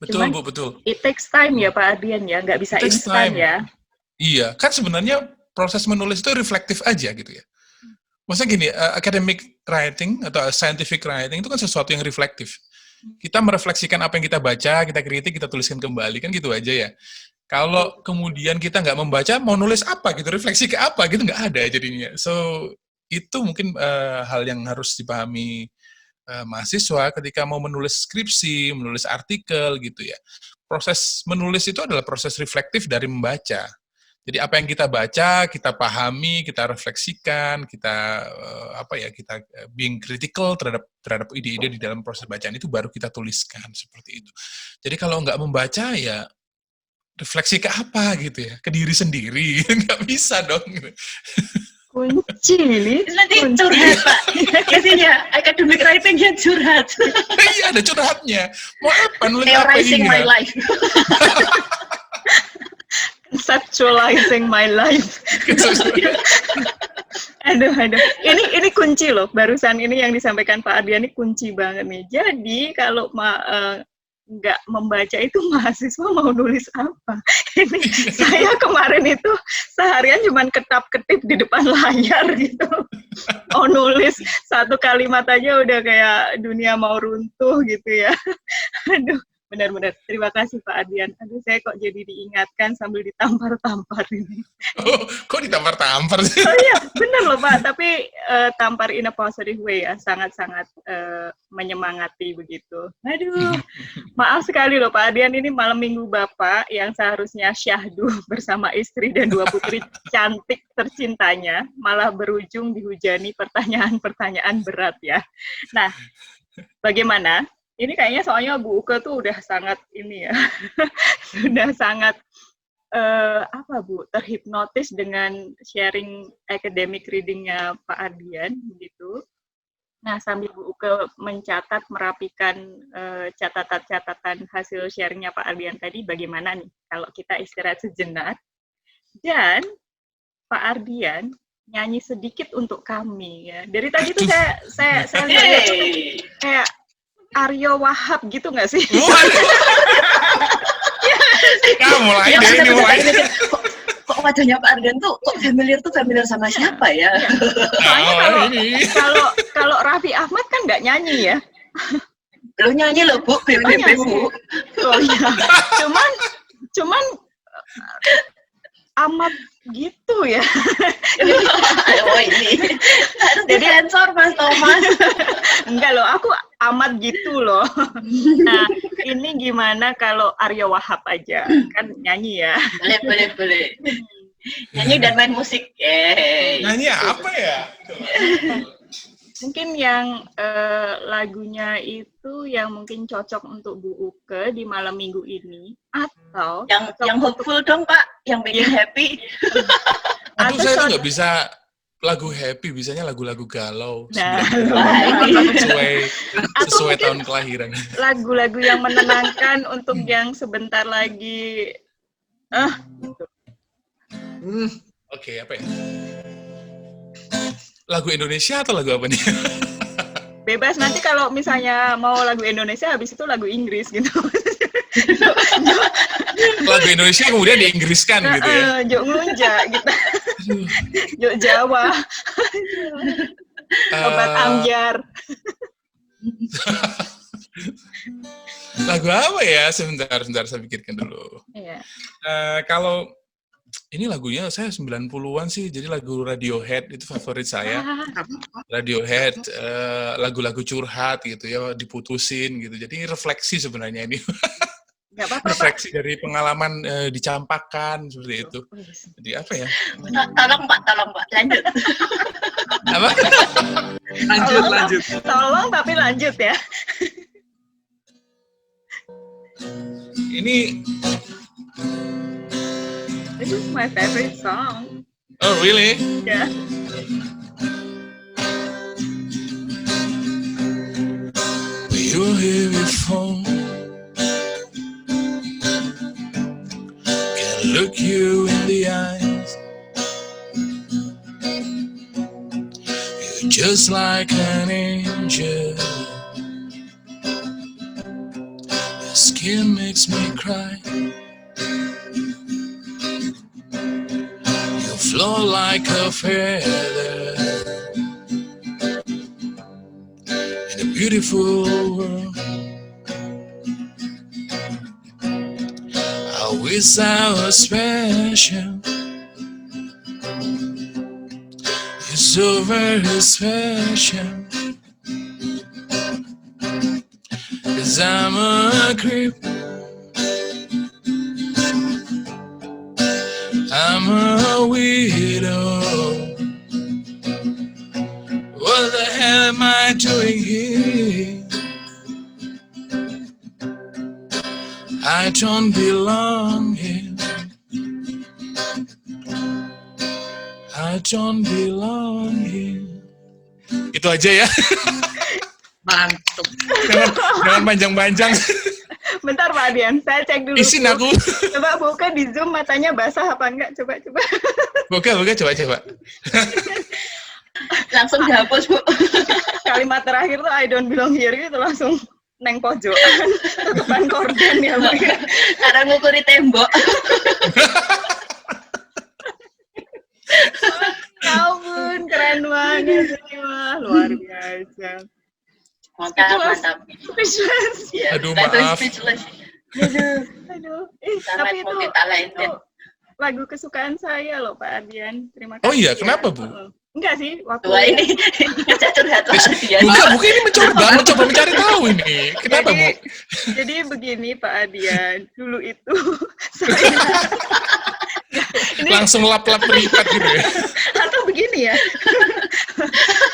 Betul, cuman, Bu, betul. It takes time ya Pak Ardian ya, nggak bisa instan ya. Iya, kan sebenarnya proses menulis itu reflektif aja gitu ya. Maksudnya gini, academic writing atau scientific writing itu kan sesuatu yang reflektif. Kita merefleksikan apa yang kita baca, kita kritik, kita tuliskan kembali, kan gitu aja ya. Kalau kemudian kita nggak membaca, mau nulis apa gitu, refleksi ke apa gitu, nggak ada jadinya. So, itu mungkin hal yang harus dipahami mahasiswa ketika mau menulis skripsi, menulis artikel gitu ya. Proses menulis itu adalah proses reflektif dari membaca. Jadi apa yang kita baca, kita pahami, kita refleksikan, kita kita being critical terhadap ide-ide di dalam proses bacaan itu baru kita tuliskan seperti itu. Jadi kalau nggak membaca ya refleksi ke apa gitu ya, ke diri sendiri, nggak bisa dong. Kunci ini. Nanti curhat Pak. Isinya academic writing-nya curhat. Iya, ada curhatnya. Mau apa? Nulis apa Theorizing ini? my life. Conceptualizing my life. Aduh. Ini kunci loh. Barusan ini yang disampaikan Pak Ardian ini kunci banget nih. Jadi kalau nggak membaca itu mahasiswa mau nulis apa? Ini saya kemarin itu seharian cuman ketap-ketip di depan layar gitu. Mau nulis satu kalimat aja udah kayak dunia mau runtuh gitu ya. Aduh, benar-benar. Terima kasih Pak Ardian. Aduh, saya kok jadi diingatkan sambil ditampar-tampar ini. Oh, kok ditampar-tampar sih? Oh iya, benar loh Pak. Tapi tampar in a positive way ya. Sangat-sangat menyemangati begitu. Aduh, maaf sekali loh Pak Ardian. Ini malam minggu Bapak yang seharusnya syahdu bersama istri dan 2 putri cantik tercintanya. Malah berujung dihujani pertanyaan-pertanyaan berat ya. Nah, bagaimana? Ini kayaknya soalnya Bu Uke tuh udah sangat ini ya, sudah sangat terhipnotis dengan sharing academic reading-nya Pak Ardian begitu. Nah, sambil Bu Uke mencatat, merapikan catatan-catatan hasil sharing-nya Pak Ardian tadi, bagaimana nih kalau kita istirahat sejenak dan Pak Ardian nyanyi sedikit untuk kami ya. Dari tadi tuh saya lihat kayak Aryo Wahab gitu nggak sih? Mulai deh ini mulai. Kok wajahnya Pak Ardian tuh kok familiar sama siapa ya? Soalnya kalau Raffi Ahmad kan nggak nyanyi ya. Lo nyanyi loh Bu, BBB Bu. Oh iya. Cuman amat gitu ya. Oh ini harus disensor Mas Thomas. Enggak loh, aku amat gitu loh. Nah, ini gimana kalau Aryo Wahab aja? Kan nyanyi ya. Boleh. Nyanyi dan main musik. Nyanyi apa ya? Mungkin yang lagunya itu yang mungkin cocok untuk Bu Uke di malam minggu ini, atau yang hopeful dong Pak, yang bikin happy. Aduh, saya tuh nggak bisa lagu happy, bisanya lagu-lagu galau. Nah, sesuai tahun kelahiran. Lagu-lagu yang menenangkan untuk yang sebentar lagi. Oke, apa ya? Lagu Indonesia atau lagu apa nih? Bebas, nanti kalau misalnya mau lagu Indonesia, habis itu lagu Inggris gitu. Lagu Indonesia kemudian diinggriskan gitu ya? Jok ngelunja gitu. Jok Jawa. Obat Amjar. Lagu apa ya? Sebentar saya pikirkan dulu. Iya. Kalau ini lagunya saya 90-an sih, jadi lagu Radiohead itu favorit saya. Radiohead, lagu-lagu curhat gitu ya, diputusin gitu. Jadi refleksi sebenarnya ini. Nggak apa-apa, refleksi dari pengalaman dicampakkan seperti itu. Jadi apa ya? Tolong Pak, lanjut. Apa? Lanjut. Tolong tapi lanjut ya. Ini This is my favorite song. Oh, really? Yeah. We were here before. Can look you in the eyes. You're just like an angel. Your skin makes me cry. Flow like a feather in a beautiful world. I wish I was special. You're so very special. 'Cause I'm a creep. I'm I'm a widow. What the hell am I doing here? I don't belong here. I don't belong here. Itu aja ya. Mantap. Jangan panjang-panjang. Bentar Pak Adian, saya cek dulu. Isin aku. Coba buka di Zoom matanya basah apa enggak? Coba. Buka, coba. Langsung dihapus, Bu. Kalimat terakhir tuh I don't belong here itu langsung neng pojokan, tutupan korden ya Pak. Karena ngukuri tembok. Ya ampun, keren banget ini mah, luar biasa. Mantap. Speechless. Ya, Aduh, betul, maaf. speechless. Aduh. Sangat Tapi itu multi-talented. lagu kesukaan saya loh Pak Adian. Terima kasih. Oh iya, ya. kenapa, Bu? Enggak sih, waktu Wah, ini ngajak curhat lah dia. Bukan ini mencoba mencari tahu ini. Kenapa, Bu? Jadi begini Pak Adian, dulu itu saya ini Langsung lap-lap berikat gitu ya. atau begini ya.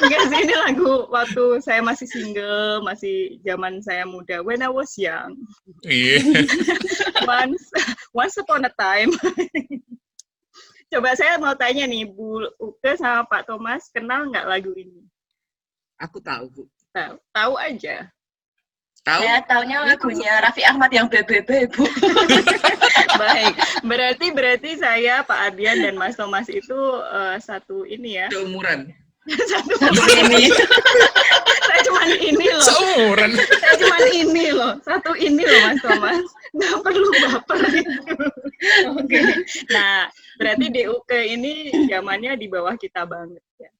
Enggak sih, ini lagu waktu saya masih single, masih zaman saya muda. When I was young. Iya. Once upon a time. Coba saya mau tanya nih, Bu Uke sama Pak Thomas, kenal nggak lagu ini? Aku tahu, Bu. Tahu aja. Tahu? Saya taunya lagunya Raffi Ahmad yang BBB, Bu. Baik, berarti saya, Pak Ardian dan Mas Thomas itu satu ini ya. Seumuran. Satu Ini. saya cuman ini loh. Seumuran. Saya cuman ini loh. Satu ini loh Mas Thomas. Nggak perlu baper gitu. Oke. Nah, berarti DUK ini zamannya di bawah kita banget ya.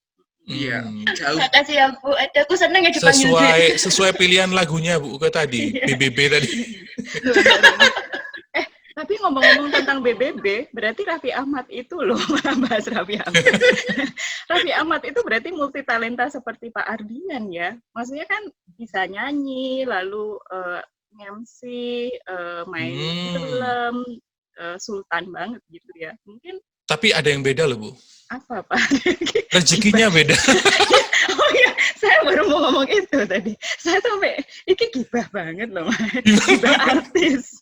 Iya, jauh. Makasih ya, Bu. Aku seneng ya dipanggil Sesuai pilihan lagunya Bu Uke tadi, BBB tadi. Tapi ngomong-ngomong tentang BBB, berarti Raffi Ahmad itu loh, malah bahas Raffi Ahmad. Raffi Ahmad itu berarti multitalenta seperti Pak Ardian ya. Maksudnya kan bisa nyanyi, lalu MC, main film, sultan banget gitu ya. Mungkin. Tapi ada yang beda loh Bu. Apa Pak? Rezekinya beda. Oh iya, saya baru mau ngomong itu tadi. Saya sampai, ini gibah banget loh, gibah artis.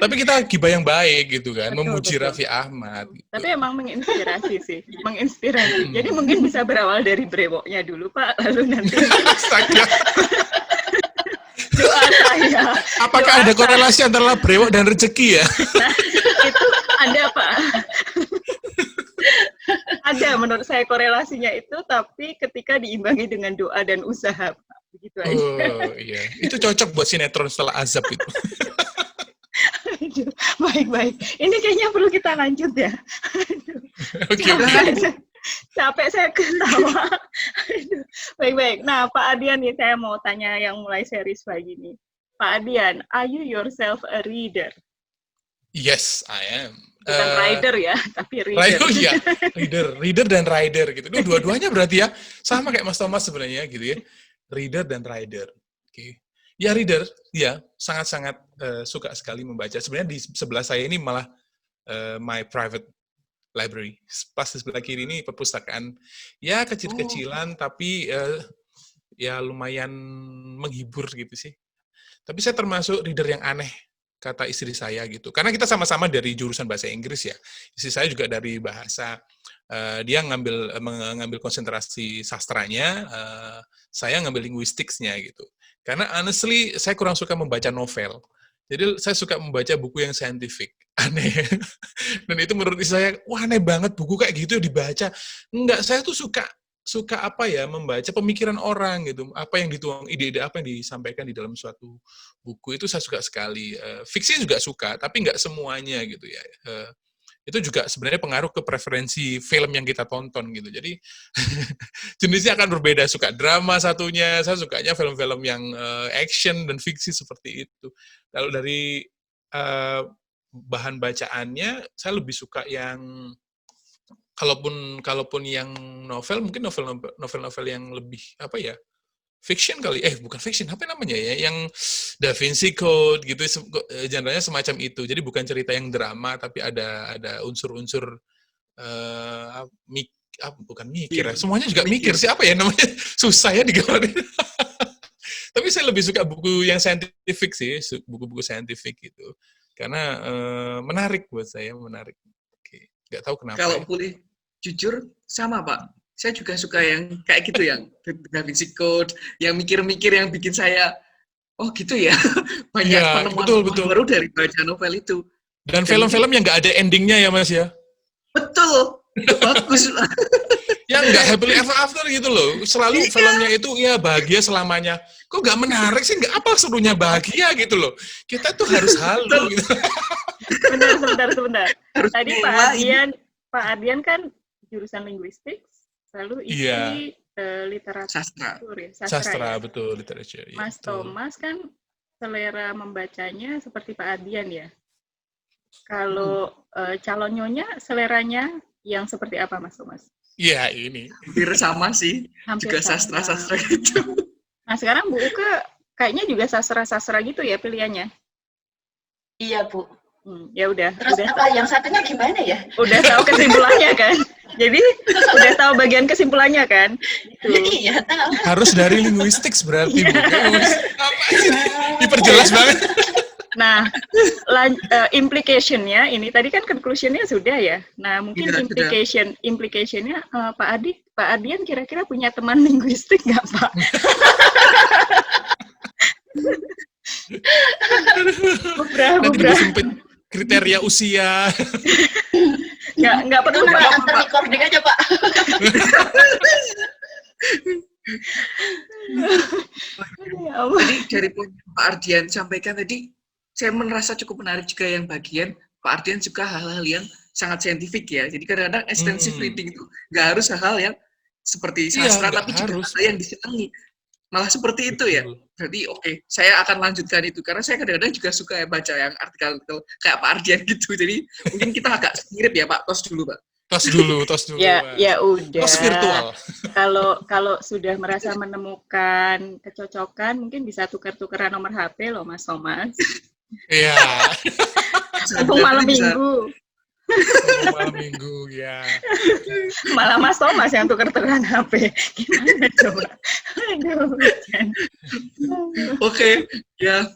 Tapi kita gibah yang baik gitu kan, Betul, memuji betul. Raffi Ahmad. Gitu. Tapi emang menginspirasi sih, menginspirasi. Jadi mungkin bisa berawal dari brewoknya dulu Pak, lalu nanti Astaga. doa saya. Apakah ada korelasi antara brewok dan rezeki ya? Nah, itu ada Pak. Ada menurut saya korelasinya itu, tapi ketika diimbangi dengan doa dan usaha Pak. Begitu aja. Oh iya, itu cocok buat sinetron setelah azab itu. Aduh, baik. Ini kayaknya perlu kita lanjut ya. Oke. Capek saya ketawa. Aduh, baik. Nah, Pak Adian nih, saya mau tanya yang mulai serius lagi nih. Pak Adian, are you yourself a reader? Yes, I am. Bukan rider ya, tapi reader. Oh iya, reader dan rider gitu. Dua-duanya berarti ya sama kayak Mas Thomas sebenarnya gitu ya. Reader dan rider. Oke. Ya reader, ya sangat-sangat suka sekali membaca. Sebenarnya di sebelah saya ini malah my private library. Pas di sebelah kiri ini perpustakaan ya kecil-kecilan tapi ya lumayan menghibur gitu sih. Tapi saya termasuk reader yang aneh, kata istri saya gitu. Karena kita sama-sama dari jurusan bahasa Inggris ya. Istri saya juga dari bahasa. Dia mengambil konsentrasi sastranya, saya ngambil linguisticsnya gitu. Karena honestly, saya kurang suka membaca novel. Jadi saya suka membaca buku yang scientific. Aneh. Dan itu menurut saya, wah aneh banget buku kayak gitu dibaca. Enggak, saya tuh suka apa ya, membaca pemikiran orang gitu, apa yang dituang, ide-ide apa yang disampaikan di dalam suatu buku itu saya suka sekali. Fiksi juga suka, tapi nggak semuanya gitu ya. Itu juga sebenarnya pengaruh ke preferensi film yang kita tonton gitu. Jadi jenisnya akan berbeda. Suka drama satunya, saya sukanya film-film yang action dan fiksi seperti itu. Lalu dari bahan bacaannya, saya lebih suka yang kalaupun yang novel, mungkin novel-novel yang lebih apa ya, fiction kali, bukan fiction, apa namanya ya, yang Da Vinci Code gitu, genre-nya semacam itu. Jadi bukan cerita yang drama, tapi ada unsur-unsur bukan mikir ya, semuanya juga mikir. Siapa ya namanya? Susah ya digambarin. Tapi saya lebih suka buku yang scientific sih, buku-buku scientific gitu. Karena menarik buat saya, menarik. Oke. Nggak tahu kenapa. Kalau boleh jujur, sama Pak. Saya juga suka yang kayak gitu, yang Da Vinci Code, yang mikir-mikir yang bikin saya, oh gitu ya, banyak Ya, penemuan betul. baru dari baca novel itu. Dan film-film yang nggak ada endingnya ya Mas ya? Betul, bagus. Yang nggak happily ever after gitu loh. Selalu filmnya itu ya bahagia selamanya. Kok nggak menarik sih? Nggak apa serunya bahagia gitu loh. Kita tuh harus halu gitu. Sebentar. Tadi Pak Ardian kan jurusan linguistik, selalu isi literatur Sastra, ya. betul, literature. Ya, Mas betul. Thomas kan selera membacanya seperti Pak Ardian ya. Kalau calon nyonya seleranya yang seperti apa Mas Thomas? Iya, ini. Hampir sama sih, Hampir juga sama. sastra gitu. Nah sekarang Bu Uke kayaknya juga sastra gitu ya pilihannya? Iya, Bu. Ya udah. Terus apa yang satunya gimana ya? Udah tahu kesimpulannya kan? Jadi udah tahu bagian kesimpulannya kan? Gitu. Iya, tahu. Harus dari linguistik berarti. Apa sih? Diperjelas banget. Nah, implication-nya ini tadi kan conclusion-nya sudah ya. Nah, mungkin implication-nya Pak Ardian kira-kira punya teman linguistik nggak Pak? Nanti sempit kriteria usia. Nggak perlu Pak. Pak. Antar recording aja Pak. Jadi dari poin Pak Ardian sampaikan tadi, saya merasa cukup menarik juga yang bagian Pak Ardian suka hal-hal yang sangat saintifik ya. Jadi kadang-kadang extensive reading itu nggak harus hal-hal yang seperti sastra, tapi juga hal yang disenangi. Malah seperti itu ya. Berarti oke, saya akan lanjutkan itu. Karena saya kadang-kadang juga suka ya baca yang artikel kayak Pak Ardian gitu. Jadi mungkin kita agak mirip ya Pak. Tos dulu Pak. Tos dulu. Ya udah. Tos virtual. Kalau sudah merasa menemukan kecocokan, mungkin bisa tukar-tukaran nomor HP loh Mas Thomas. Iya. Mumpung malam minggu. Malam minggu, ya. Malah Mas Thomas yang tuker-tukeran HP. Gimana coba? Aduh. Oke, ya.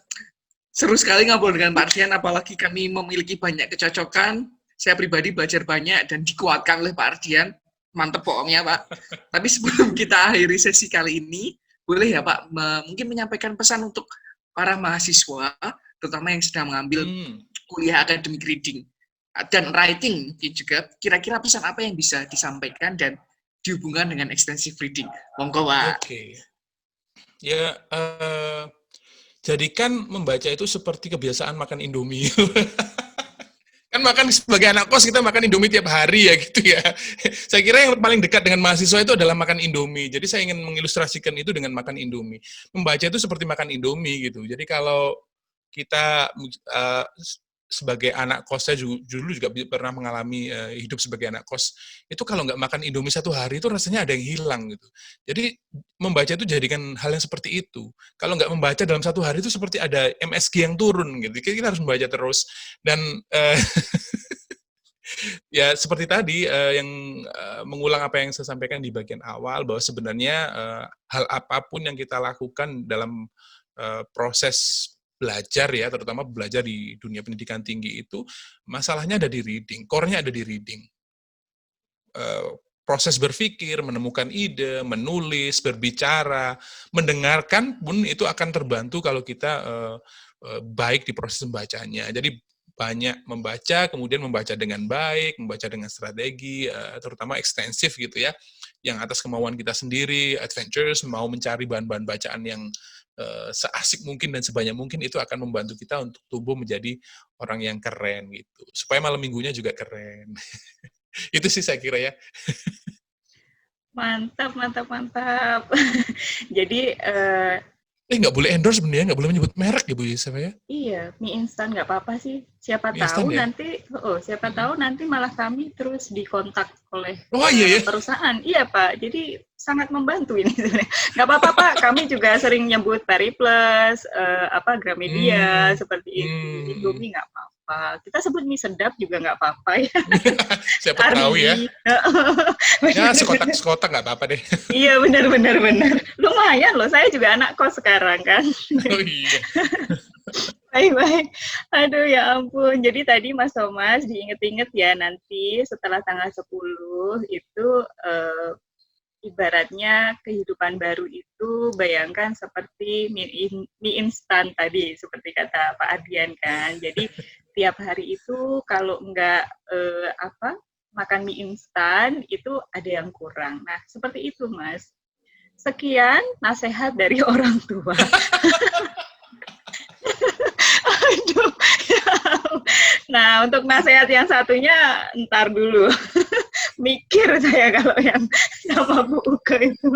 Seru sekali ngobrol dengan Pak Ardian, apalagi kami memiliki banyak kecocokan. Saya pribadi belajar banyak dan dikuatkan oleh Pak Ardian. Mantep pokoknya, Pak. Tapi sebelum kita akhiri sesi kali ini, boleh ya Pak, mungkin menyampaikan pesan untuk para mahasiswa, terutama yang sedang mengambil kuliah academic reading dan writing juga, kira-kira pesan apa yang bisa disampaikan dan dihubungkan dengan extensive reading? Monggo, Pak. Oke. Ya, jadikan membaca itu seperti kebiasaan makan Indomie. Kan makan sebagai anak kos, kita makan Indomie tiap hari ya gitu ya. Saya kira yang paling dekat dengan mahasiswa itu adalah makan Indomie. Jadi saya ingin mengilustrasikan itu dengan makan Indomie. Membaca itu seperti makan Indomie gitu. Jadi kalau kita sebagai anak kos, saya dulu juga pernah mengalami hidup sebagai anak kos, itu kalau nggak makan Indomie satu hari itu rasanya ada yang hilang gitu. Jadi membaca itu jadikan hal yang seperti itu. Kalau nggak membaca dalam satu hari itu seperti ada MSG yang turun gitu. Kita harus membaca terus. Dan ya seperti tadi yang mengulang apa yang saya sampaikan di bagian awal, bahwa sebenarnya hal apapun yang kita lakukan dalam proses belajar ya, terutama belajar di dunia pendidikan tinggi itu, masalahnya ada di reading, core-nya ada di reading. Proses berpikir, menemukan ide, menulis, berbicara, mendengarkan pun itu akan terbantu kalau kita baik di proses membacanya. Jadi banyak membaca, kemudian membaca dengan baik, membaca dengan strategi, terutama ekstensif gitu ya, yang atas kemauan kita sendiri, adventures, mau mencari bahan-bahan bacaan yang seasik mungkin dan sebanyak mungkin, itu akan membantu kita untuk tumbuh menjadi orang yang keren gitu. Supaya malam minggunya juga keren. Itu sih saya kira ya. Mantap. Jadi nggak boleh endorse sebenarnya, nggak boleh menyebut merek ya Bu Yusuf ya? Iya, mie instan nggak apa-apa sih. Siapa mie tahu instan, ya? Tahu nanti malah kami terus dikontak oleh iya. perusahaan. Iya Pak, jadi sangat membantu ini sebenarnya. Nggak apa-apa Pak, kami juga sering nyebut Periplus, Gramedia, seperti itu. Indomie nggak apa-apa. apa. Kita sebut mie sedap juga nggak apa-apa ya. Siapa tahu ya. Ya, sekotak nggak apa-apa deh. Iya, benar. Lumayan loh, saya juga anak kos sekarang kan. Oh iya. Baik. Aduh ya ampun. Jadi tadi Mas Thomas diinget-inget ya, nanti setelah tanggal 10 itu ibaratnya kehidupan baru itu bayangkan seperti mie instan tadi, seperti kata Pak Ardian kan. Jadi tiap hari itu kalau enggak makan mie instan itu ada yang kurang. Nah, seperti itu Mas. Sekian nasihat dari orang tua. Aduh. Nah, untuk nasihat yang satunya ntar dulu. Mikir saya kalau yang sama Bu Uke itu.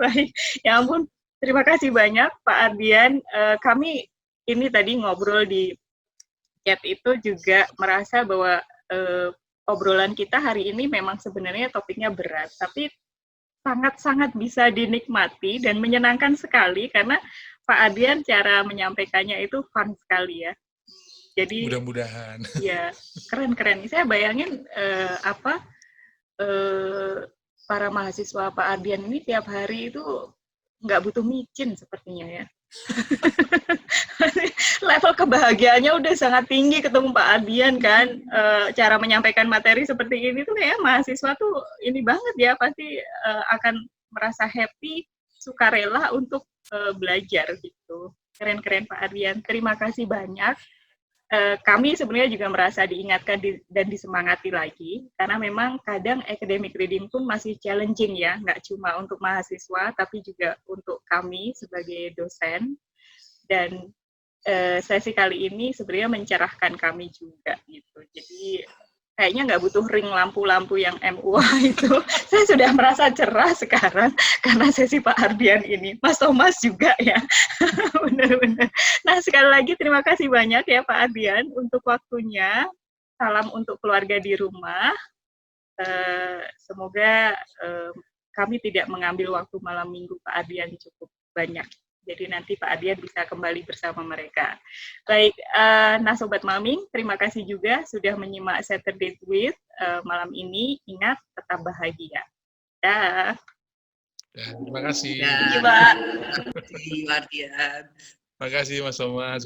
Baik. Ya ampun, terima kasih banyak Pak Ardian. Kami ini tadi ngobrol di chat itu juga merasa bahwa obrolan kita hari ini memang sebenarnya topiknya berat, tapi sangat-sangat bisa dinikmati dan menyenangkan sekali karena Pak Ardian cara menyampaikannya itu fun sekali ya. Jadi mudah-mudahan. Ya, keren. Saya bayangin para mahasiswa Pak Ardian ini tiap hari itu nggak butuh micin sepertinya ya. Level kebahagiaannya udah sangat tinggi ketemu Pak Ardian kan. Cara menyampaikan materi seperti ini tuh kayak mahasiswa tuh ini banget ya, pasti akan merasa happy, sukarela untuk belajar gitu. Keren Pak Ardian. Terima kasih banyak. Kami sebenarnya juga merasa diingatkan dan disemangati lagi, karena memang kadang academic reading pun masih challenging ya, nggak cuma untuk mahasiswa, tapi juga untuk kami sebagai dosen. Dan sesi kali ini sebenarnya mencerahkan kami juga gitu. Jadi kayaknya nggak butuh ring lampu-lampu yang MUA itu. Saya sudah merasa cerah sekarang karena sesi Pak Ardian ini. Mas Thomas juga ya. Benar-benar. Nah, sekali lagi terima kasih banyak ya Pak Ardian untuk waktunya. Salam untuk keluarga di rumah. Semoga kami tidak mengambil waktu malam minggu Pak Ardian cukup banyak. Jadi nanti Pak Ardian bisa kembali bersama mereka. Baik, nah Sobat Maming, terima kasih juga sudah menyimak Saturday with malam ini. Ingat, tetap bahagia. Dah. Terima kasih. Ya, Terima kasih, Pak. terima kasih, Ardian. Terima kasih Mas Thomas.